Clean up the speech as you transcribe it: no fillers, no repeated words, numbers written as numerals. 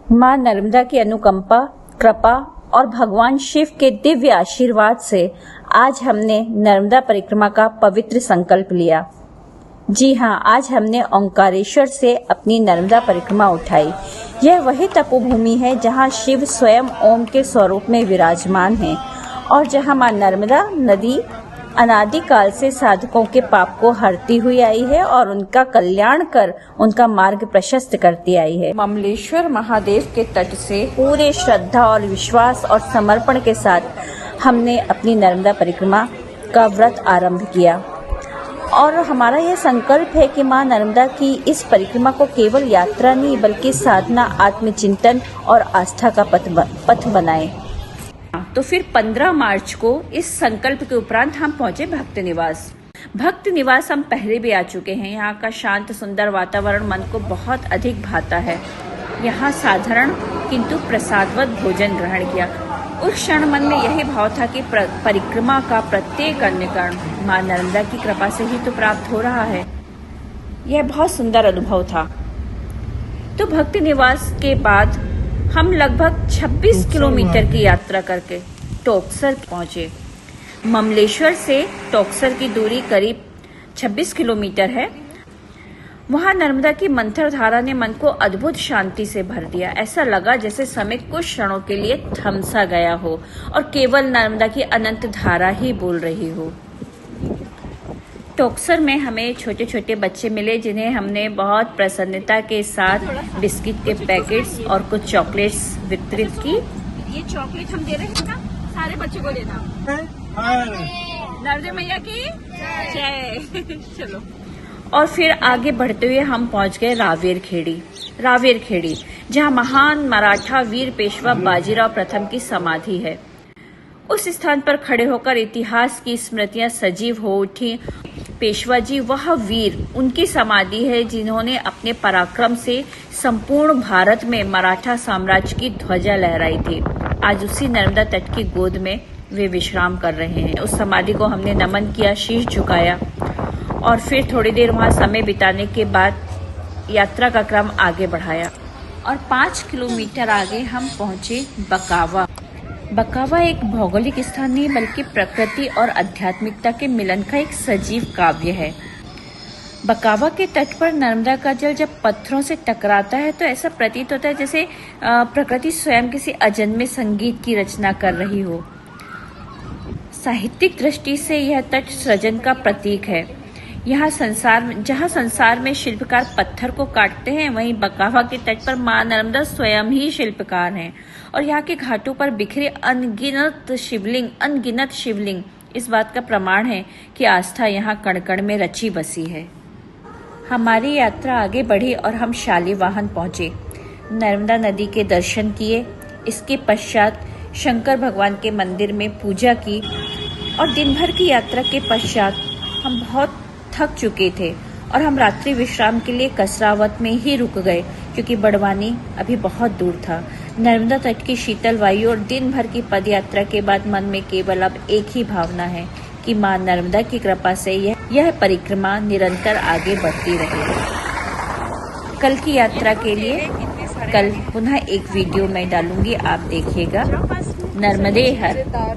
माँ नर्मदा की अनुकंपा, कृपा और भगवान शिव के दिव्य आशीर्वाद से आज हमने नर्मदा परिक्रमा का पवित्र संकल्प लिया। जी हाँ, आज हमने ओंकारेश्वर से अपनी नर्मदा परिक्रमा उठाई। यह वही तपोभूमि है जहाँ शिव स्वयं ओम के स्वरूप में विराजमान हैं और जहाँ माँ नर्मदा नदी अनादिकाल से साधकों के पाप को हरती हुई आई है और उनका कल्याण कर उनका मार्ग प्रशस्त करती आई है। ममलेश्वर महादेव के तट से पूरे श्रद्धा और विश्वास और समर्पण के साथ हमने अपनी नर्मदा परिक्रमा का व्रत आरंभ किया और हमारा यह संकल्प है कि माँ नर्मदा की इस परिक्रमा को केवल यात्रा नहीं बल्कि साधना, आत्मचिंतन और आस्था का पथ बनाए। तो फिर 15 मार्च को इस संकल्प के उपरांत हम पहुंचे भक्त निवास। भक्त निवास हम पहले भी आ चुके हैं। यहाँ का शांत सुंदर वातावरण मन को बहुत अधिक भाता है। यहाँ साधारण किंतु प्रसादवत भोजन ग्रहण किया। उस क्षण मन में यही भाव था कि परिक्रमा का प्रत्येक अन्य कर्ण माँ नर्मदा की कृपा से ही तो प्राप्त हो रहा है। यह बहुत सुंदर अनुभव था। तो भक्त निवास के बाद हम लगभग 26 किलोमीटर की यात्रा करके टोकसर पहुंचे। ममलेश्वर से टोकसर की दूरी करीब 26 किलोमीटर है। वहां नर्मदा की मंथर धारा ने मन को अद्भुत शांति से भर दिया। ऐसा लगा जैसे समय कुछ क्षणों के लिए थम सा गया हो और केवल नर्मदा की अनंत धारा ही बोल रही हो। टोकसर में हमें छोटे छोटे बच्चे मिले जिन्हें हमने बहुत प्रसन्नता के साथ बिस्किट के पैकेट्स और कुछ चॉकलेट्स वितरित की। ये चॉकलेट हम दे रहे हैं ना, सारे बच्चों को देना। नर्मदा मैया की जय। चलो। और फिर आगे बढ़ते हुए हम पहुंच गए रावेर खेड़ी जहां महान मराठा वीर पेशवा बाजीराव प्रथम की समाधि है। उस स्थान पर खड़े होकर इतिहास की स्मृतियां सजीव हो उठी। पेशवा जी वह वीर, उनकी समाधि है जिन्होंने अपने पराक्रम से संपूर्ण भारत में मराठा साम्राज्य की ध्वजा लहराई थी। आज उसी नर्मदा तट की गोद में वे विश्राम कर रहे हैं। उस समाधि को हमने नमन किया, शीश झुकाया और फिर थोड़ी देर वहां समय बिताने के बाद यात्रा का क्रम आगे बढ़ाया और 5 किलोमीटर आगे हम पहुंचे बकावा एक भौगोलिक स्थान नहीं बल्कि प्रकृति और आध्यात्मिकता के मिलन का एक सजीव काव्य है। बकावा के तट पर नर्मदा का जल जब पत्थरों से टकराता है तो ऐसा प्रतीत होता है जैसे प्रकृति स्वयं किसी अजन्मे संगीत की रचना कर रही हो। साहित्यिक दृष्टि से यह तट सृजन का प्रतीक है। जहाँ संसार में शिल्पकार पत्थर को काटते हैं, वहीं बकावा के तट पर माँ नर्मदा स्वयं ही शिल्पकार हैं और यहाँ के घाटों पर बिखरे अनगिनत शिवलिंग इस बात का प्रमाण है कि आस्था यहाँ कण कण में रची बसी है। हमारी यात्रा आगे बढ़ी और हम शालिवाहन पहुंचे। नर्मदा नदी के दर्शन किए। इसके पश्चात शंकर भगवान के मंदिर में पूजा की और दिन भर की यात्रा के पश्चात हम बहुत थक चुके थे और हम रात्रि विश्राम के लिए कसरावत में ही रुक गए क्योंकि बड़वानी अभी बहुत दूर था। नर्मदा तट की शीतल वायु और दिन भर की पदयात्रा के बाद मन में केवल अब एक ही भावना है कि माँ नर्मदा की कृपा से यह परिक्रमा निरंतर आगे बढ़ती रहे। कल की यात्रा के लिए कल पुनः एक वीडियो मैं डालूंगी, आप देखिएगा। नर्मदे हर।